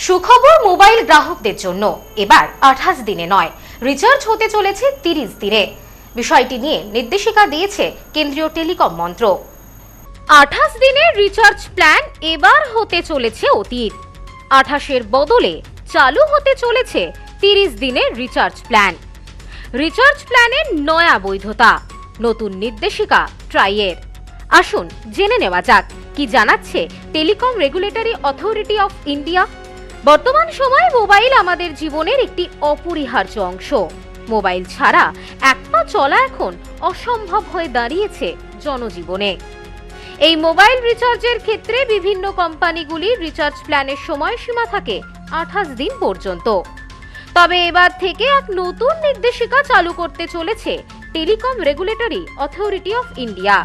সুখবর মোবাইল গ্রাহকদের জন্য এবার 28 দিনে নয়, রিচার্জ হতে চলেছে 30 দিনে। বিষয়টি নিয়ে নির্দেশিকা দিয়েছে কেন্দ্রীয় টেলিকম মন্ত্রক। 28 দিনের রিচার্জ প্ল্যান এবার হতে চলেছে অতীত। 28-এর বদলে চালু হতে চলেছে 30 দিনের রিচার্জ প্ল্যান। রিচার্জ প্ল্যানের নয়া বৈধতা, নতুন নির্দেশিকা ট্রাইয়ের। আসুন জেনে নেওয়া যাক কি জানাচ্ছে telecom regulatory authority of India. বর্তমান সময়ে মোবাইল আমাদের জীবনের একটি অপরিহার্য অংশ। মোবাইল ছাড়া এক পা চলা এখন অসম্ভব হয়ে দাঁড়িয়েছে জনজীবনে। এই মোবাইল রিচার্জের ক্ষেত্রে বিভিন্ন কোম্পানিগুলির রিচার্জ প্ল্যানের সময়সীমা থাকে 28 দিন পর্যন্ত। তবে এবার থেকে এক নতুন নির্দেশিকা চালু করতে চলেছে telecom regulatory authority of India.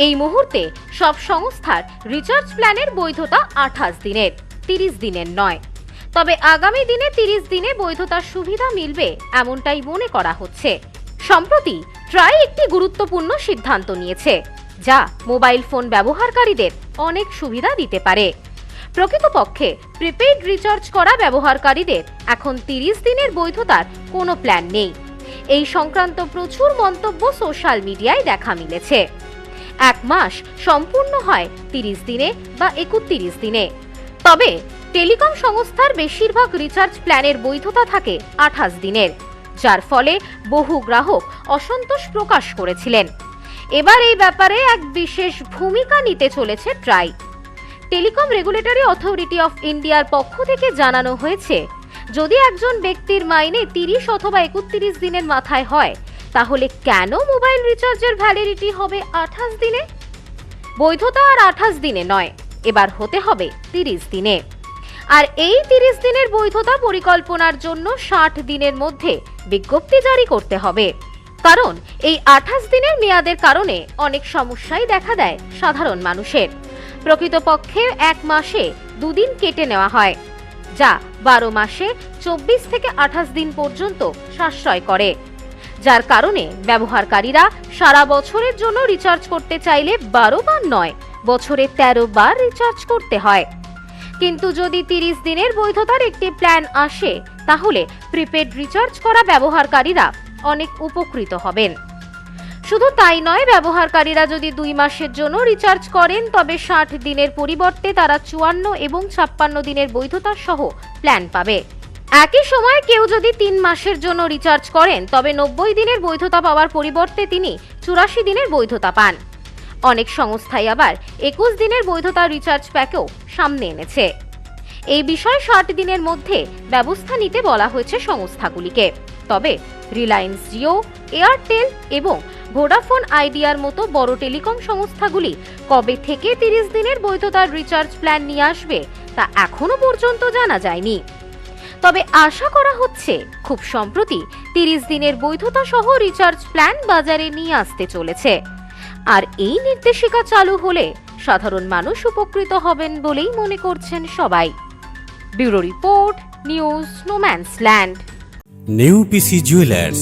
এই মুহূর্তে সব সংস্থার রিচার্জ প্ল্যানের বৈধতা 28 দিনের, 30 দিনের নয়। তবে আগামী দিনে 30 দিনে বৈধতার সুবিধা মিলবে এমনটাই মনে করা হচ্ছে। সম্প্রতি ট্রাই একটি গুরুত্বপূর্ণ সিদ্ধান্ত নিয়েছে, যা মোবাইল ফোন ব্যবহারকারীদের অনেক সুবিধা দিতে পারে। প্রকৃতপক্ষে প্রিপেইড রিচার্জ করা ব্যবহারকারীদের এখন 30 দিনের বৈধতার কোনো প্ল্যান নেই। এই সংক্রান্ত প্রচুর মন্তব্য সোশ্যাল মিডিয়ায় দেখা মিলেছে। এক মাস সম্পূর্ণ হয় 30 দিনে বা 31 দিনে। তবে টেলিকম সংস্থার বেশিরভাগ রিচার্জ প্ল্যানের বৈধতা থাকে 28 দিনের, যার ফলে বহু গ্রাহক অসন্তোষ প্রকাশ করেছিলেন। এবার এই ব্যাপারে এক বিশেষ ভূমিকা নিতে চলেছে try. Telecom regulatory authority of ইন্ডিয়ার পক্ষ থেকে জানানো হয়েছে, যদি একজন ব্যক্তির মাইনে 30 অথবা 31 দিনের মাথায় হয়, তাহলে কেন মোবাইল রিচার্জের ভ্যালিডিটি হবে 28 দিনে? বৈধতা আর 28 দিনে নয়, এবার হতে হবে 30 দিনে। আর এই 30 দিনের বৈধতা পরিকল্পনার জন্য 60 দিনের মধ্যে বিজ্ঞপ্তি জারি করতে হবে। কারণ এই 28 দিনের মেয়াদের কারণে অনেক সমস্যাই দেখা দেয় সাধারণ মানুষের। প্রকৃতপক্ষে এক মাসে 2 দিন কেটে নেওয়া হয়, যা 12 মাসে 24 থেকে 28 দিন পর্যন্ত সাশ্রয় করে, যার কারণে ব্যবহারকারীরা সারা বছরের জন্য রিচার্জ করতে চাইলে 12 বার নয়, বছরে 13 বার রিচার্জ করতে হয়। কিন্তু যদি 30 দিনের বৈধতার একটি প্ল্যান আসে, তাহলে প্রিপেড রিচার্জ করা ব্যবহারকারীরা অনেক উপকৃত হবেন। শুধু তাই নয়, ব্যবহারকারীরা যদি 2 মাসের জন্য রিচার্জ করেন, তবে 60 দিনের পরিবর্তে তারা 54 এবং 56 দিনের বৈধতা সহ প্ল্যান পাবে। একই সময়ে কেউ যদি 3 মাসের জন্য রিচার্জ করেন, তবে 90 দিনের বৈধতা পাওয়ার পরিবর্তে তিনি 84 দিনের বৈধতা পান। অনেক সংস্থাই আবার 21 দিনের বৈধতা রিচার্জ প্যাকও সামনে এনেছে। এই বিষয়ে 60 দিনের মধ্যে ব্যবস্থা নিতে বলা হয়েছে সংস্থাগুলিকে। তবে রিলায়েন্স জিও, এয়ারটেল এবং ভোডাফোন আইডিয়ার মতো বড় টেলিকম সংস্থাগুলি কবে থেকে 30 দিনের বৈধতার রিচার্জ প্ল্যান নিয়ে আসবে তা এখনো পর্যন্ত জানা যায়নি। তবে আশা করা হচ্ছে খুব সম্প্রতি 30 দিনের বৈধতা সহ রিচার্জ প্ল্যান বাজারে নিয়ে আসতে চলেছে। আর এই নির্দেশিকা চালু হলে সাধারণ মানুষ উপকৃত হবেন বলেই মনে করছেন সবাই। Bureau report, news no man's land. New PC jewellers,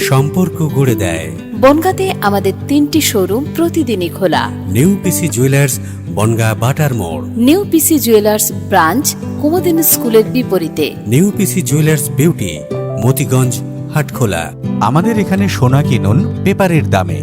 সম্পর্ক গড়ে দেয়। বনগাঁতে আমাদের 3টি শোরুম প্রতিদিনই খোলা। নিউ পিসি জুয়েলার্স, বনগাঁ বাটার মোড়। New PC jewellers branch, Kumudin স্কুলের বিপরীতে। New PC jewellers beauty, Motiganj, Hatkhola. আমাদের এখানে সোনা কিনুন পেপারের দামে।